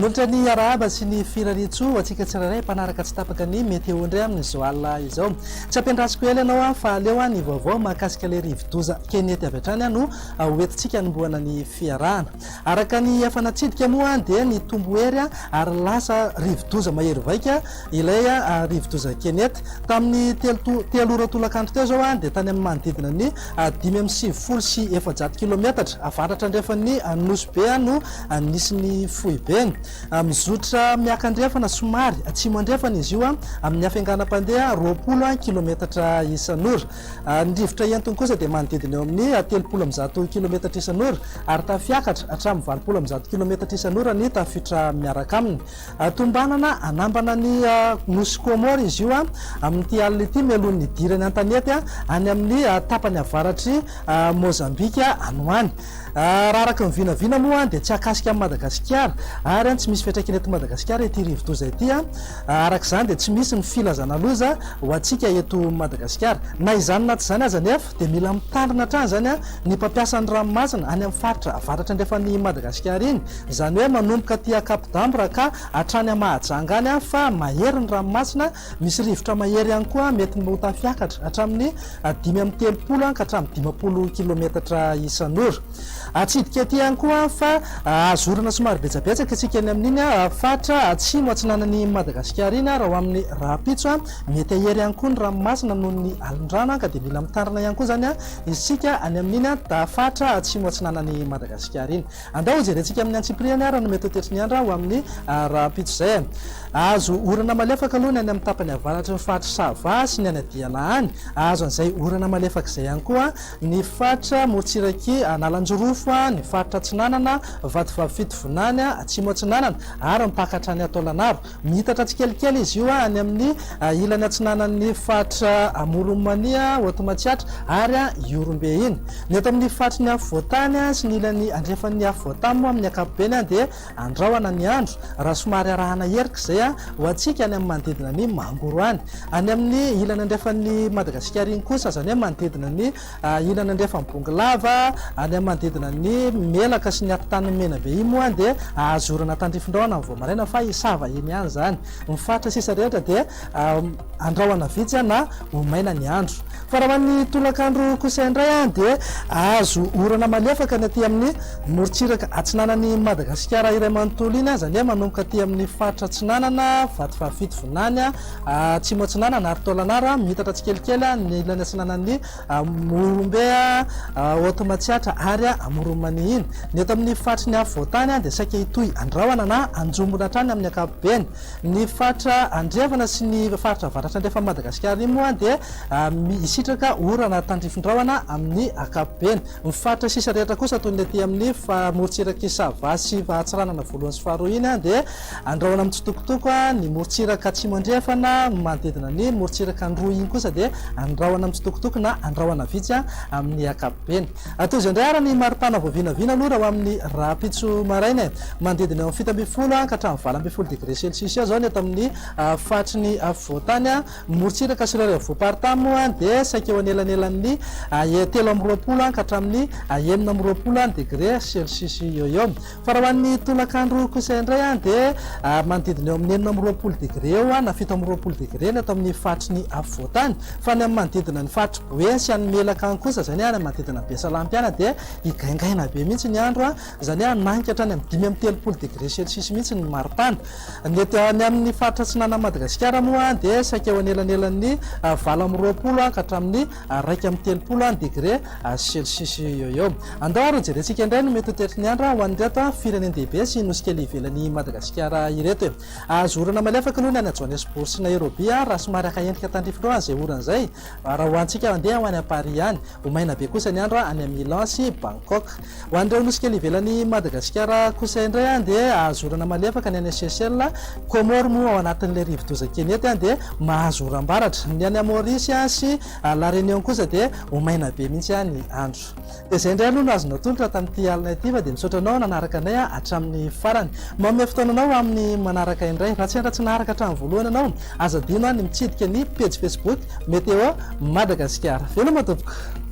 Milontra ny arahaba sy ny firaritso atsika tsirairay mpanaraka tsy tapaka ny météo indray amin'izao alina izao. Tsy ampiandrasiko ela ianao fa aleo ny vaovao mahakasika ilay rivo-doza kenety avy hatrany no hoentintsika hanomboana ny fiarahana. Araka ny efa natsidika moa dia ny tombo hery ary lasa rivo-doza mahery vaika ilay rivo-doza kenety. Tamin'ny telo ora tolakandro teo zao dia tany amin'ny manodidina ny 570 kilometatra avaratra andrefany Nosy-be no nisy ny foibe. Mizotra miakandrefana somary atsimo andrefana izy io amin'ny hafainganam-pandeha 20 kilometatra isan'ora. Ny rivotra entiny kosa dia manodidina eo amin'ny 30 kilometatra isan'ora ary tafiakatra hatramin'ny 20 kilometatra isan'ora ny tafiditra miaraka aminy. Tombanana anambana ny Nosy Komoro izy io amin'ity alina ity mialohan'ny idirany an-tanety any amin'ny tapany avaratry Mozambika anoany. Raha araka ny vinavina moa dia tsy akasika amin'ny Madagasikara ary tsy misy fiantraikany eto Madagasikara ity rivo-doza ity. Araka izany dia tsy misy ny filazana loza ho antsika eto Madagasikara. Na izany na tsy izany aza nefa dia mila mitandrina hatrany zany ny mpampiasa ny ranomasina any amin'ny faritra avaratra andrefany Madagasikara iny. Izany hoe manomboka tia Cap d'Ambre ka hatrany Mahajanga any fa mahery ny ranomasina. Misy rivotra mahery ihany koa mety ho tafiakatra hatramin'ny 530 ka hatramin'ny 50 kilometatra isan'ora. Atsidika ety ihany koa fa azorana somary betsabetsaka isika eny amin'iny fatra atsimo atsinanan'ny Madagasikara iny raha ho amin'ny rapitso mety ahery ihany koa ny ranomasina noho ny alin-drano ka dia mila mitandrina ihany koa zany isika any amin'iny fatra atsimo atsinanan'ny Madagasikara iny. Andao jerentsika amin'ny antsipriany ary no mety hotetriny andra ho amin'ny rapitso zay. Azo orana malefaka aloha ny any amin'ny tapany avaratra ny fatra Sava sy ny any Adiana any. Azo an'izay orana malefaka izay ihany koa ny fatra Morotsiraky Analanjorofo, ny fatra Atsinanana, Vatovavy Vonany, Atsimo Atsinanana ary mipakatra any Ataolagnaro. Mihitatra tsikelikely izy io any amin'ny ilany atsinanan'ny fatra Moromania, Otomatsiatra ary Iorombe iny. Ny eto amin'ny fatra ny Afovoatany sy ny ilany andrefan'ny Afovoatany moa amin'ny ankapobeny dia andrahoana ny andro. Raha somary arahana herika izay ho antsika any amin'ny manodidina ny Mangoro any. Any amin'ny ilany andrefan'ny Madagasikara iny kosa zany hoe manodidina ny ilany andrefan'ny Bongolava, any amin'ny manodidina ny Melaka sy ny Atitan'ny Menabe iny moa dia azorana tandrifin-drahona amin'ny Voamaraina fa isava eny ihany zany. Ny fatra sisa rehetra dia andrahoana vitsy na ho maina ny andro. Fa raha ny tolakandro kosa indray dia azo orana malefaka ny aty amin'ny Morotsiraka atsinanan'ny Madagasikara iray manontolo iny zany hoe manomboka aty amin'ny fatra Atsinanana, Vatovavy Vonany, Atsimo Atsinanana ary Taolagnaro. Mihitatra tsikelikely ny ilany atsinanan'ny Morombe, Otomatsiatra ary Moromania iny. Ny eto amin'ny fatra ny Afovoatany dia saika hitohy andrahoana na anjombona hatrany amin'ny ankapobeny. Ny fatra andrefana sy ny faritra avaratra andrefa Madagasikara iny moa dia isitraka orana tandrifin-drahona amin'ny ankapobeny. Ny fatra sisa rehetra kosa toy ny aty amin'ny Morotsiraka Sava sy Atsiranana voalohany sy faharoa iny dia andrahoana amin'ny tsitokotoko. Ny Morotsiraka Atsimo andrefana manodidina ny Morotsiraka Androa iny kosa dia andrahoana amin'ny tsitokotoko na andrahoana vitsy amin'ny ankapobeny. Atozy indray ary ny maripana voavinavina aloha raha ho amin'ny rapitso maraina manodidina eo amin'ny 7 ka hatramin'ny 20 degré celsius zao ny eto amin'ny fatry ny Afovoatany. Morotsiraka sy Rareo Voaparitany moa dia saika eo anelanelan'ny 13 ka hatramin'ny 19 degré celsius eo. Fa raha ho an'ny tolakandro kosa indray dia manodidina eo amin'ny 19 degré eo na 17 degré ny eto amin'ny fatry ny Afovoatany. Fa ny amin'ny manodidina ny fatry Boe sy any Melaka any kosa zany any manodidina Besalampi any dia igaingaina be mihitsy ny andro zany nanika hatrany amin'ny 5 degré celsius mihitsy ny maripana. Ny amin'ny faritra Atsinanana Madagasikara moa dia saika eo anelanelan'ny 20 ka hatramin'ny 1 degré celsius eo. Andao ary jerentsika indray no mety hotetry ny andro ho an'ireto firenendehibe sy nosy kely ivelan'ny Madagasikara ireto. Azo orana malefaka aloha ny any Johannesburg sy Nairobi raha somary akaendrika tandrifin-drahona izay orana izay. Raha ho antsika mandeha ho any Paris any. Ho maina be kosa ny andro any Milan sy Bangkok. Ho an'ireo nosy kely ivelan'ny Madagasikara kosa indray dia azo orana malefaka ny any Seychelles, Komoro moa ao anatin'ilay rivo-doza kenety dia mahazo oram-baratra. Ny any Maurice sy La Réunion kosa dia ho maina be mihitsy ny andro. Dia izay indray aloha no azonao tolotra tamin'ity alina ity fa dia misaotra anao nanaraka anay hatramin'ny farany. Manome fotoananao amin'ny manaraka indray. Raha tsy tsy naharaka hatramin'ny voalohany ianao aza adino ny mitsidika ny page Facebook Météo Madagasikara. Veloma tompoko.